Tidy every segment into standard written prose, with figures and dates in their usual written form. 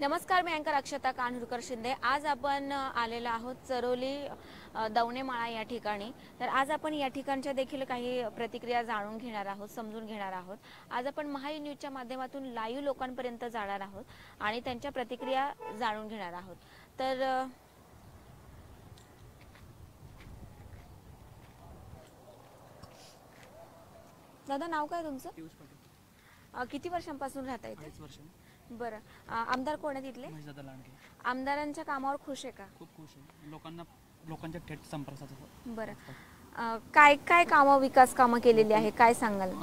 नमस्कार, मी अँकर अक्षता कान्हूरकर शिंदे। आज आपण आलेलो आहोत चरोली दवणेमाळा या ठिकाणी। तर आज आपण या ठिकाणच्या देखील काही प्रतिक्रिया जाणून घेणार आहोत, समजून घेणार आहोत। आज आपण महाई न्यूजच्या माध्यमातून लाईव्ह लोकांपर्यंत जाणार आहोत आणि त्यांच्या प्रतिक्रिया जाणून घेणार आहोत। तर दादा, नाव काय तुमचं? पियुष पाटील। किती वर्षांपासून राहता इथे? 5 वर्ष। बरं, आमदार कोण आहेत इथले? महेशदादा लांडगे। आमदारांच्या कामावर खुश आहे का? खूप खुश आहे। लोकांच्या थेट संपर्कात। बरं, काय काय कामं, विकास कामं केलेली आहे, काय सांगाल?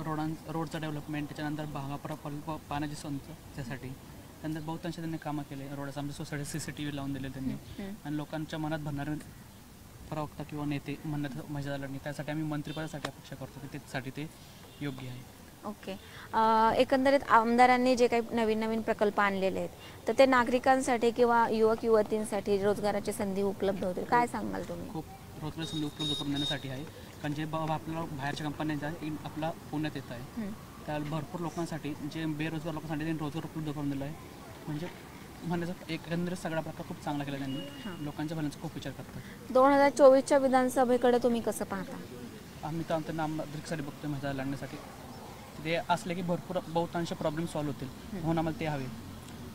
रोडचं डेव्हलपमेंट, त्याच्यानंतर भागा प्रकल्प, पाण्याची संच त्यासाठी त्यानंतर बहुतांश त्यांनी कामं केले। रोडचं आमच्या सोसायटी CCTV लावून दिले त्यांनी आणि लोकांच्या मनात भरणारे प्रवक्ता किंवा नेते म्हणण्यात महेशदादा लांडगे, त्यासाठी आम्ही मंत्रिपदासाठी अपेक्षा करतो की त्यासाठी ते योग्य आहे। ओके, एकंदरीत आमदारांनी जे काही नवीन नवीन प्रकल्प आणलेले आहेत तर ते नागरिकांसाठी किंवा युवक युवतींसाठी रोजगाराची संधी उपलब्ध होतील, काय सांगाल तुम्ही? खूप रोजगार संधी उपलब्ध करून देण्यासाठी आहे, कारण जे आपल्याला बाहेरच्या कंपन्यांचा आपला पुण्यात येत आहे त्या भरपूर लोकांसाठी, जे बेरोजगार लोकांसाठी त्यांनी रोजगार उपलब्ध करून दिला आहे। म्हणजे म्हणण्याचा एकंदरीत सगळा प्रकार खूप चांगला केला त्यांनी, लोकांच्या भल्याचा खूप विचार करतात। 2024च्या विधानसभेकडे तुम्ही कसं पाहता? आम्ही तर आमच्या नामनिर्देशनासाठी बघतोय महेशदादा लांडगेसाठी। ते असले की भरपूर बहुतांश प्रॉब्लेम सॉल्व्ह होतील, म्हणून आम्हाला ते हवे।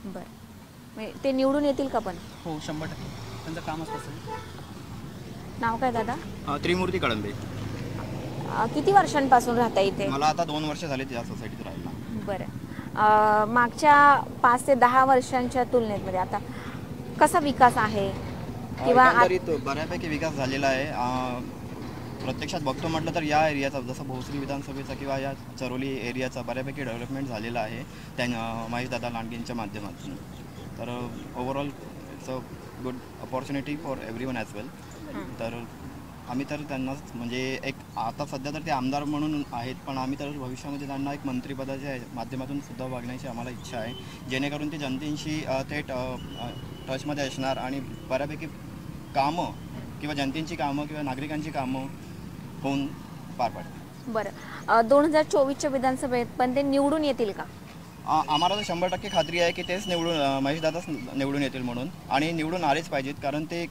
बरं, ते निवडून येतील का? पण हो, 100%। त्यांचं कामच तसं। नाव काय दादा? त्रिमूर्ती कळंबे। किती वर्षांपासून राहता इथे? मला आता 2 वर्ष झाले त्या सोसायटीत राहायला। बरं, मागच्या 5 ते 10 वर्षांच्या तुलनेत आता कसा विकास आहे किंवा एकंदरीत बऱ्यापैकी विकास झालेला आहे। प्रत्यक्षात बघतो म्हटलं तर या एरियाचा, जसं भोसरी विधानसभेचा किंवा या चरोली एरियाचा बऱ्यापैकी डेव्हलपमेंट झालेला आहे त्या महेशदादा लांडगेंच्या माध्यमातून। तर overall it's a good opportunity for everyone as well. तर आम्ही तर त्यांना म्हणजे एक आता सध्या तर ते आमदार म्हणून आहेत, पण आम्ही तर भविष्यामध्ये त्यांना एक मंत्रिपदाच्या माध्यमातून सुद्धा वागण्याची आम्हाला इच्छा आहे, जेणेकरून ते जनतेशी थेट टचमध्ये असणार आणि बऱ्यापैकी कामं किंवा जनतेची कामं किंवा नागरिकांची कामं होऊन पार पाडतील। बरं, 2024च्या विधानसभेत पण ते निवडून येतील का? आम्हाला तर 100% खात्री आहे की तेच महेशदादाच निवडून येतील म्हणून, आणि निवडून आलेच पाहिजेत, कारण ते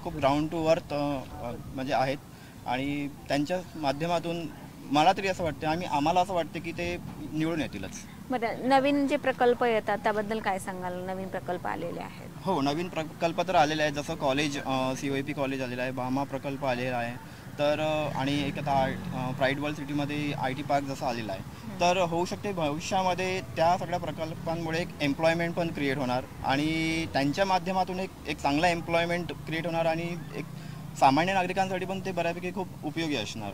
खूप ग्राउंड टू अर्थ म्हणजे आहेत आणि त्यांच्या माध्यमातून मला तरी असं वाटतं आम्हाला असं वाटतं की ते निवडून येतीलच। बरं, नवीन जे प्रकल्प येतात त्याबद्दल काय सांगाल? नवीन प्रकल्प आलेले आहेत? हो, नवीन प्रकल्प तर आलेले आहेत, जसं कॉलेज COEP कॉलेज आलेलं आहे, भामा प्रकल्प आलेला आहे, तर आणि एक आता प्राईड वर्ल्ड सिटीमध्ये IT पार्क जसं आलेलं आहे। तर होऊ शकते भविष्यामध्ये त्या सगळ्या प्रकल्पांमुळे एक एम्प्लॉयमेंट पण क्रिएट होणार आणि त्यांच्या माध्यमातून एक चांगला एम्प्लॉयमेंट क्रिएट होणार आणि एक सामान्य नागरिकांसाठी पण ते बऱ्यापैकी खूप उपयोगी असणार।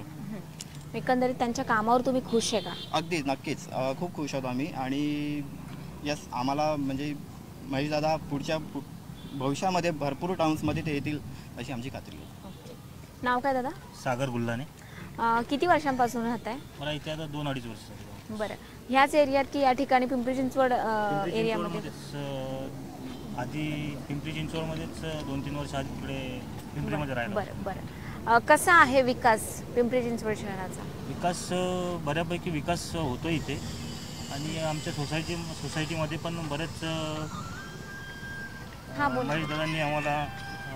एकंदरीत त्यांच्या कामावर तुम्ही खुश आहे का? अगदी नक्कीच, खूप खुश आहोत आम्ही, आणि यस, आम्हाला म्हणजे महेशदादा पुढच्या भविष्यामध्ये भरपूर टाउन्समध्ये ते येतील अशी आमची खात्री आहे। नाव काय दादा? सागर गुल्लाने। किती वर्षांपासून राहत आहे? मला इथे आता 2-2.5 वर्ष झाली। बरं, ह्याच एरियात की या ठिकाणी पिंपरी चिंचवड एरियामध्ये? आधी पिंपरी चिंचवडमध्येच 2-3 वर्ष आधी तिकडे पिंपरीमध्ये राहिलो। बरं, कसा आहे विकास पिंपरी चिंचवड शहराचा? विकास बऱ्यापैकी विकास होतो इथे, आणि आमच्या सोसायटीमध्ये पण बरेच महेशदादांनी आम्हाला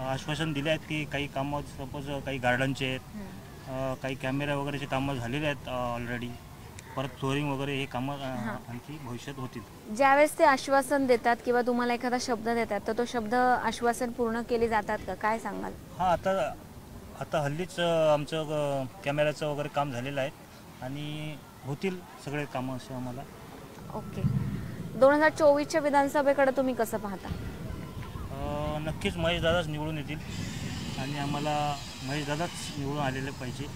आश्वासन दिले आहेत की काही कामं, सपोज काही गार्डनचे आहेत, काही कॅमेरा वगैरेचे कामं झालेले आहेत ऑलरेडी, परत फ्लोरिंग वगैरे हे कामं आणखी भविष्यात होतील। ज्यावेळेस ते आश्वासन देतात किंवा तुम्हाला एखादा शब्द देतात तर तो शब्द आश्वासन पूर्ण केले जातात का, काय सांगाल? हां, आता हल्लीच आमचं कॅमेऱ्याचं वगैरे काम झालेलं आहे आणि होतील सगळे कामं असे आम्हाला। ओके, 2024च्या विधानसभेकडे तुम्ही कसं पाहता? नक्कीच महेशदादाच निवडून येतील आणि आम्हाला महेशदादाच निवडून आलेले पाहिजे।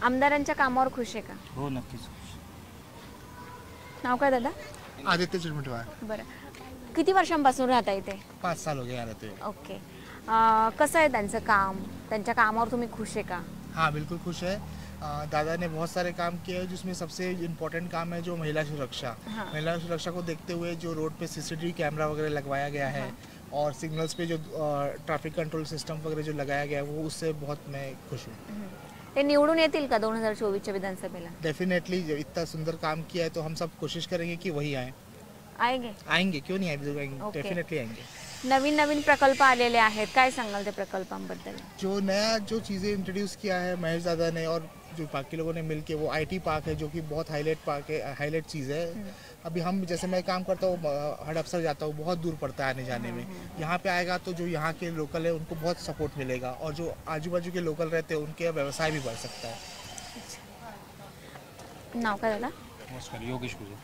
आमदारांच्या कामावर खुश आहे का? हो, नक्कीच। नाव काय दादा? आदित्य चिरमिटवार। बरं, किती वर्षांपासून राहता इथे? 5 साल हो गए यहाँ रहते। ओके, कसं आहे त्यांचं काम? त्यांच्या कामावर तुम्ही खुश आहे का? हाँ, बिल्कुल खुश है। दादा ने बहुत सारे काम किए हैं, जिसमें सबसे इम्पोर्टेंट काम है जो महिला सुरक्षा। महिला सुरक्षा को देखते हुए जो रोड पे CCTV कैमरा वगैरह लगवाया गया है और सिग्नल्स पे जो ट्रैफिक कंट्रोल सिस्टम वगैरह जो लगाया गया है, वो उससे बहुत मैं खुश हूँ। ते निवडून येतील का 2024च्या विधानसभेला? डेफिनेटली, इतना सुंदर काम किया है तो हम सब कोशिश करेंगे कि वही आए। आएंगे आएंगे, क्यों नहीं आएंगे, Okay. डेफिनेटली आएंगे। नवीन नवीन प्रकल्प आलेले आहेत, काय सांगाल त्या प्रकल्पांबद्दल? जो नया जो चीज़ें इंट्रोड्यूस किया है महेश दादा ने और जो बाकी लोगों ने मिलके, वो आईटी पार्क है जो कि बहुत हाईलाइट पार्क है, हाईलाइट चीज़ है। अभी हम जैसे मैं काम करता हूँ हड़पसर जाता हूँ, बहुत दूर पड़ता है आने जाने में। यहाँ पे आएगा तो जो यहाँ के लोकल है उनको बहुत सपोर्ट मिलेगा, और जो आजू बाजू के लोकल रहते हैं उनके व्यवसाय भी बढ़ सकता है। नाव काय दादा? नमस्कार, योगेश पूजे.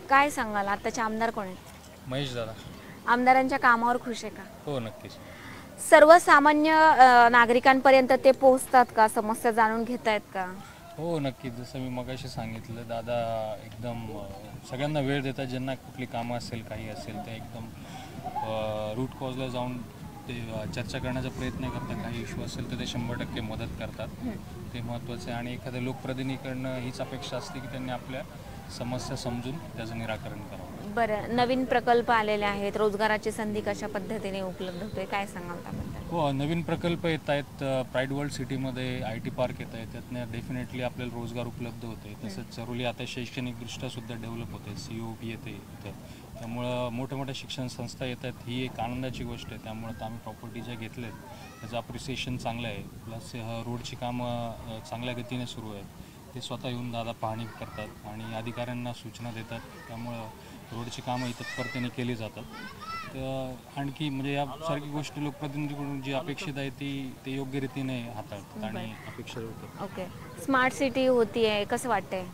काय सांगाल आताचे आमदार कोण आहेत? महेश दादा. आमदारांच्या कामावर खुश आहे का? हो, नक्कीच. सर्वसामान्य नागरिकांपर्यंत ते पोहोचतात का? समस्या जाणून घेतायत का? हो, नक्कीच. जसं मी मगाशी सांगितलं, दादा एकदम सगळ्यांना वेळ देतात. ज्यांना कुठली कामं असेल, काही असेल, ते एकदम रूट कॉजला जाऊन ते चर्चा करण्याचा प्रयत्न करतात. काही इश्यू असेल तर ते 100% मदत करतात. ते महत्त्वाचं आहे. आणि एखाद्या लोकप्रतिनिधीकडनं हीच अपेक्षा असते की त्यांनी आपल्या समस्या समजून त्याचं निराकरण करावं. बरं, नवीन प्रकल्प आलेले आहेत, रोजगाराची संधी कशा पद्धतीने उपलब्ध होते, काय सांगाल त्याबद्दल? हो, नवीन प्रकल्प येत आहेत. प्राईड वर्ल्ड सिटीमध्ये IT पार्क येत आहे, त्यातनं डेफिनेटली आपल्याला रोजगार उपलब्ध होते. तसंच चरोली आता शैक्षणिकदृष्ट्या सुद्धा डेव्हलप होते, COP येते इथं. त्यामुळं मोठ्या मोठ्या शिक्षण संस्था येत आहेत, ही एक आनंदाची गोष्ट आहे. त्यामुळं तर आम्ही प्रॉपर्टी ज्या घेतल्या आहेत त्याचं अप्रिसिएशन चांगलं आहे. प्लस रोडची कामं चांगल्या गतीने सुरू आहेत. ते स्वतः येऊन दादा पाहणी करतात आणि अधिकाऱ्यांना सूचना देतात. त्यामुळं रोडची कामं तत्परतेने केली जातात. तर आणखी म्हणजे यासारखी गोष्टी लोकप्रतिनिधीकडून जी अपेक्षित आहे ते योग्य रीतीने हाताळतात आणि अपेक्षा होतात. ओके, स्मार्ट सिटी होतीये, कसं वाटतंय?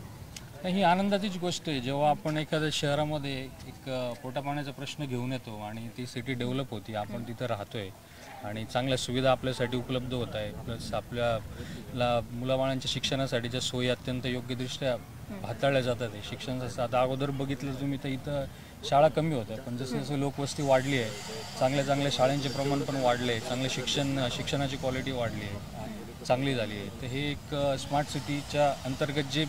ही आनंदाचीच गोष्ट आहे. जेव्हा आपण एखाद्या शहरामध्ये एक पोटापाण्याचा प्रश्न घेऊन येतो आणि ती सिटी डेव्हलप होती, आपण तिथं राहतोय आणि चांगल्या सुविधा आपल्यासाठी उपलब्ध होत आहे. प्लस आपल्याला मुलाबाळांच्या शिक्षणासाठीच्या सोयी अत्यंत योग्यदृष्ट्या हाताळल्या जातात. आहे शिक्षणाचं आता अगोदर बघितलं तुम्ही तर इथं शाळा कमी होत्या, पण जसं जसं लोकवस्ती वाढली आहे, चांगल्या शाळांचे प्रमाण पण वाढले, चांगले शिक्षणाची क्वालिटी वाढली आहे, चांगली झाली आहे. तर हे एक स्मार्ट सिटीच्या अंतर्गत जे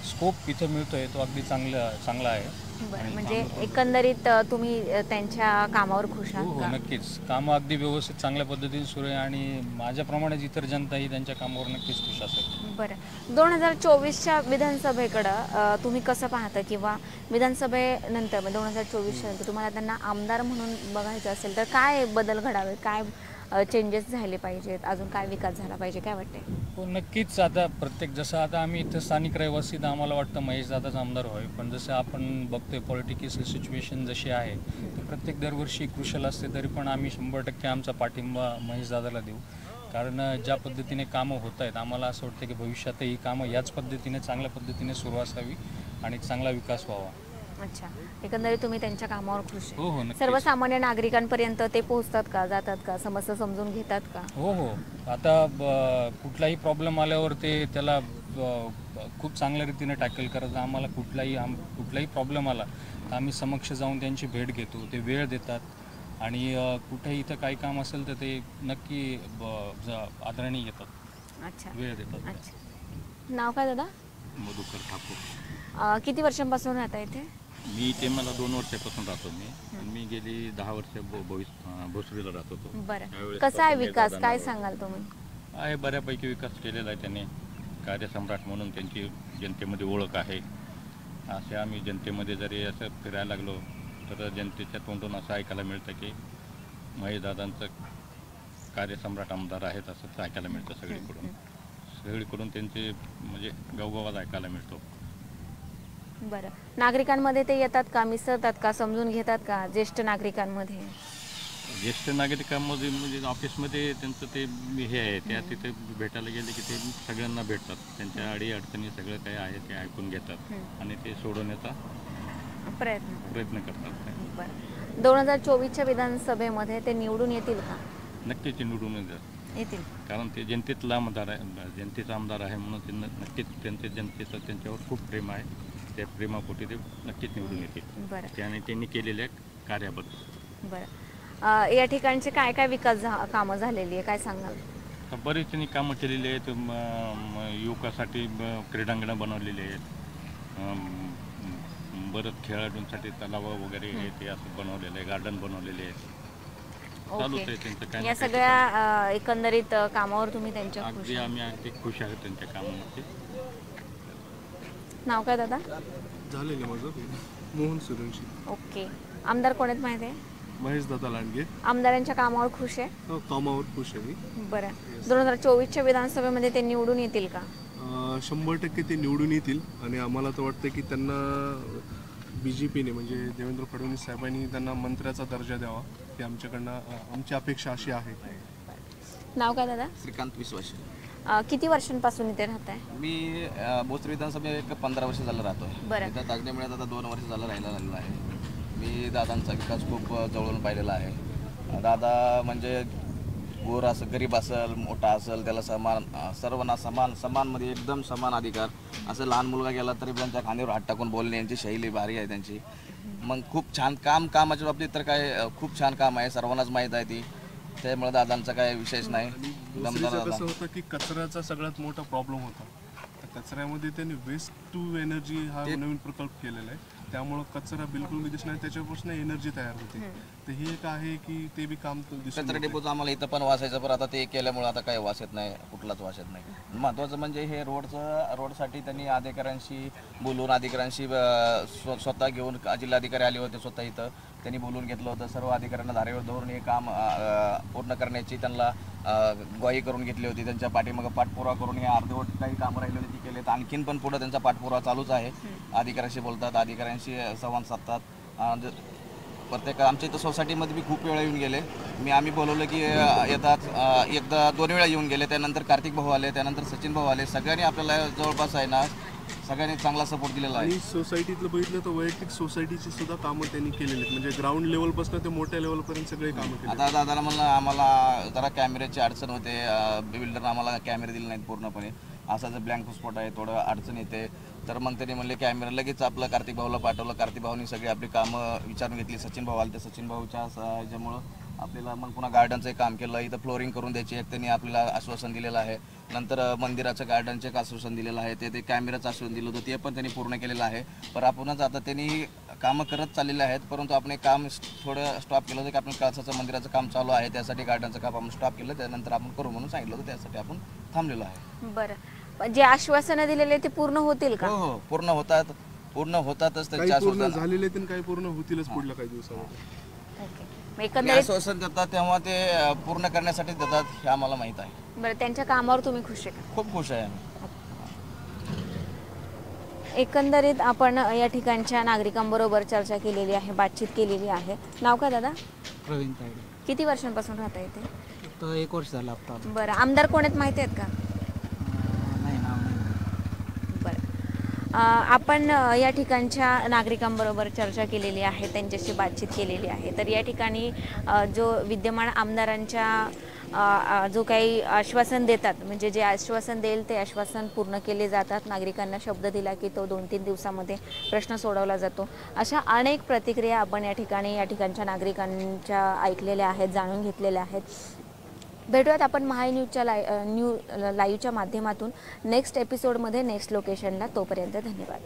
स्कोप इथं मिळतोय तो अगदी चांगला आहे. बरं, म्हणजे एकंदरीत तुम्ही त्यांच्या कामावर खुश हो आहात हो, का? नक्कीच. कामं अगदी व्यवस्थित चांगल्या पद्धतीने सुरू आहे आणि माझ्याप्रमाणेच इतर जनताही त्यांच्या कामावर नक्कीच खुश असेल. बरं, 2024च्या विधानसभेकडं तुम्ही कसं पाहता, किंवा विधानसभेनंतर 2024च्या नंतर तुम्हाला त्यांना आमदार म्हणून बघायचं असेल तर काय बदल घडावे, काय चेंजेस झाले पाहिजेत, अजून काय विकास झाला पाहिजे, काय वाटते? हो, नक्कीच. आता जसं आता आम्ही इथं स्थानिक रहिवासी तर आम्हाला वाटतं महेश दादाच आमदार व्हावे, पण जसं आपण बघतोय पॉलिटिकल सिच्युएशन जशी आहे तर प्रत्येक दरवर्षी क्रुशल असते, तरी पण आम्ही 100% आमचा पाठिंबा महेश दादाला देऊ. कारण ज्या पद्धतीने कामं होत आहेत, आम्हाला असं वाटतं की भविष्यातही ही कामं याच पद्धतीने चांगल्या पद्धतीने सुरू असावी आणि चांगला विकास व्हावा. अच्छा, एकंदरीत तुम्ही त्यांच्या कामावर खुश आहे? हो हो, नक्कीच. सर्वसामान्य नागरिकांपर्यंत ते पोहोचतात का, जातात का, समस्या समजून घेतात का? हो हो, आता कुठलाही प्रॉब्लेम आल्यावर ते त्याला खूप चांगल्या रीतीने टॅकल करतात. आम्हाला कुठलाही प्रॉब्लेम आला तर आम्ही समक्ष जाऊन त्यांची भेट घेतो, ते वेळ देतात आणि कुठेही इथं काही काम असेल तर ते नक्की आदराने येतात, अच्छा, वेळ देतात. अच्छा. नाव काय दादा? मधुकर ठाकूर. किती वर्षांपासून राहता इथे? मी इथे मला 2 वर्षापासून राहतो मी गेली 10 वर्ष भोसरीला राहत होतो. बरं, त्यावेळेस कसा आहे पासून विकास, दादा काय नाव सांगाल तुम्ही? आहे, बऱ्यापैकी विकास केलेला आहे त्याने. कार्यसम्राट म्हणून त्यांची जनतेमध्ये ओळख आहे. असे आम्ही जनतेमध्ये जरी असं फिरायला लागलो तर जनतेच्या तोंडून असं ऐकायला मिळतं की महेशदादांचं कार्यसम्राट आमदार आहेत असं ऐकायला मिळतं सगळीकडून त्यांचे म्हणजे गवगवाज ऐकायला मिळतो. बरं, नागरिकांमध्ये ते येतात का, मिसळतात का, समजून घेतात का ज्येष्ठ नागरिकांमध्ये? ज्येष्ठ नागरिकांमध्ये म्हणजे ऑफिसमध्ये त्यांचं ते हे आहे, त्या तिथे भेटायला गेले की ते सगळ्यांना भेटतात, त्यांच्या अडीअडचणी सगळं काही आहे ते ऐकून घेतात आणि ते सोडवण्याचा प्रयत्न करतात. बरं, 2024च्या विधानसभेमध्ये ते निवडून येतील का? नक्कीच ते निवडून येतील, कारण ते जनतेतला आमदार आहे, जनतेचा आमदार आहे म्हणून ते नक्कीच जनतेचं त्यांच्यावर खूप प्रेम आहे. त्या प्रेमापोटी ते नक्कीच निवडून येतील. बरं, त्याने त्यांनी केलेल्या कार्याबद्दल. बरं, या ठिकाणचे काय काय विकास कामं झालेली आहे, काय सांगाल? बरेच त्यांनी कामं केलेली आहेत. युवकासाठी क्रीडांगणं बनवलेली आहेत, बरंच खेळाडूंसाठी तलाव वगैरे हे ते असं बनवलेलं आहे, गार्डन बनवलेले आहेत. चालूच आहे त्यांचं काय या सगळ्या एकंदरीत कामावर तुम्ही त्यांच्या खुश अगदी आहात? आम्ही अगदी खुश आहोत त्यांच्या कामामध्ये. नाव काय दादा? झालेलं माझं मोहन सूर्यवंशी. ओके. आमदार कोण आहेत माहिती आहे? महेश दादा लांडगे. आमदारांच्या कामावर खुश आहे? कामावर खुश आहे मी. बरं. 2024च्या विधानसभेमध्ये ते निवडून येतील का? 100% ते निवडून येतील आणि आम्हाला तर वाटतं की त्यांना BJPने म्हणजे देवेंद्र फडणवीस साहेबांनी त्यांना मंत्र्याचा दर्जा द्यावा ही आमच्याकडनं आमची अपेक्षा अशी आहे. नाव काय दादा? श्रीकांत विश्वास. किती वर्षांपासून इथे राहत आहे? मी भोसरी विधानसभेत 15 वर्ष झालं राहतोय. बरं. इथं ताजनेमुळे आता 2 वर्ष झालं राहिलेलं आहे. मी दादांचा विकास खूप जवळून पाहिलेला आहे. दादा म्हणजे गोर असं गरीब असेल मोठा असेल त्याला सर्वांना समान एकदम समान अधिकार. असं लहान मुलगा गेला तरी त्यांच्या खांद्यावर हात टाकून बोलणे यांची शैली भारी आहे त्यांची. मग खूप छान कामाच्या बाबतीत तर काय खूप छान काम आहे, सर्वांनाच माहीत आहे ती. त्यामुळे दादांचा काय विषयच नाही. कसं होतं की कचऱ्याचा सगळ्यात मोठा प्रॉब्लेम होता. तर कचऱ्यामध्ये त्यांनी वेस्ट टू एनर्जी हा नवीन प्रकल्प केलेला आहे. त्यामुळं कचरा बिलकुल दिसत नाही, त्याच्यापासून एनर्जी तयार होते. तर हे एक आहे की ते बी काम कचरा डेपोचं आम्हाला इथं पण वासायचं, पण आता ते केल्यामुळे आता काही वास येत नाही, कुठलाच वास येत नाही. महत्त्वाचं म्हणजे हे रोडसाठी त्यांनी अधिकाऱ्यांशी बोलून अधिकाऱ्यांशी स्वतः घेऊन जिल्हाधिकारी आले होते स्वतः इथं त्यांनी बोलून घेतलं होतं. सर्व अधिकाऱ्यांना धारेवर धरून हे काम पूर्ण करण्याची त्यांना ग्वाही करून घेतली होती. त्यांच्या पाठीमागं पाठपुरावा करून हे अर्धवट काही कामं राहिली होती ती केलेत. आणखीन पण पुढं त्यांचा पाठपुरावा चालूच आहे. अधिकाऱ्यांशी बोलतात, अधिकाऱ्यांशी संवाद साधतात. प्रत्येक आमच्या इथं सोसायटीमध्ये मी खूप वेळा येऊन गेले. आम्ही बोलवलं की येतात, एकदा 2 वेळा येऊन गेले. त्यानंतर कार्तिक भाऊ आले, त्यानंतर सचिन भाऊ आले. सगळ्यांनी आपल्याला जवळपास आहे ना सगळ्यांनी चांगला सपोर्ट दिलेला आहे. आणि सोसायटीतलं बघितलं तर वैयक्तिक सोसायटीची सुद्धा कामं त्यांनी केलेली आहेत. म्हणजे ग्राउंड लेवलपासून ते मोठ्या लेवलपर्यंत सगळे कामं केले. आता दादाला म्हणलं आम्हाला जरा कॅमेऱ्याची अडचण होते, बिल्डरनं आम्हाला कॅमेरे दिले नाहीत पूर्णपणे. असा जर ब्लँक स्पॉट आहे, थोडं अडचण येते. तर मग त्यांनी म्हणले कॅमेरा लगेच आपलं कार्तिक भाऊला पाठवलं. कार्तिक भाऊनी सगळी आपली कामं विचारून घेतली. सचिन भाऊ आले, तर सचिन भाऊच्या ह्याच्यामुळं आपल्याला मग पुन्हा गार्डनचं काम केलं. इथं फ्लोरिंग करून द्यायची एक त्यांनी आपल्याला आश्वासन दिलेलं आहे. नंतर मंदिराचं गार्डनचं एक आश्वासन दिलेलं आहे. ते कॅमेराचं आश्वासन दिलं होतं, ते पण त्यांनी पूर्ण केलेलं आहे. पण आपणच आता त्यांनी कामं करत चाललेले आहेत, परंतु आपण एक काम थोडं स्टॉप केलं होतं की आपण कळसाचं मंदिराचं काम चालू आहे, त्यासाठी गार्डनचं काम आपण स्टॉप केलं. त्यानंतर आपण करू म्हणून सांगितलं होतं, त्यासाठी आपण थांबलेलो आहे. बरं. जे आश्वासनं दिलेले ते पूर्ण होतील का? हो, पूर्ण होतातच. काही पूर्ण झालेले तर काही पूर्ण होतीलच पुढल्या काही दिवसामध्ये. ओके. एकंदरीत आश्वासन देतात तेव्हा ते पूर्ण करण्यासाठी देतात हे आम्हाला माहीत आहे. बरं, त्यांच्या कामावर तुम्ही खुश आहे का? खूप खुश आहे आम्ही. एकंदरीत आपण या ठिकाणच्या नागरिकांबरोबर चर्चा केलेली आहे, बातचीत केलेली आहे. नाव काय दादा? प्रवीण तायडे. किती वर्षांपासून राहता येते? तर 1 वर्ष झालं आता. बरं. आमदार कोण आहेत माहिती आहेत का? नाही, नाव नाही. बरं. आपण या ठिकाणच्या नागरिकांबरोबर चर्चा केलेली आहे, त्यांच्याशी बातचीत केलेली आहे. तर या ठिकाणी जो विद्यमान आमदारांच्या जो काही आश्वासन देतात, म्हणजे जे आश्वासन देईल ते आश्वासन पूर्ण केले जातात. नागरिकांना शब्द दिला की तो 2-3 दिवसामध्ये प्रश्न सोडवला जातो. अशा अनेक प्रतिक्रिया आपण या ठिकाणच्या नागरिकांच्या ऐकलेल्या आहेत, जाणून घेतलेल्या आहेत. भेटूयात आपण महाई न्यूजच्या लाईव्हच्या माध्यमातून नेक्स्ट एपिसोडमध्ये, नेक्स्ट लोकेशनला. तोपर्यंत धन्यवाद.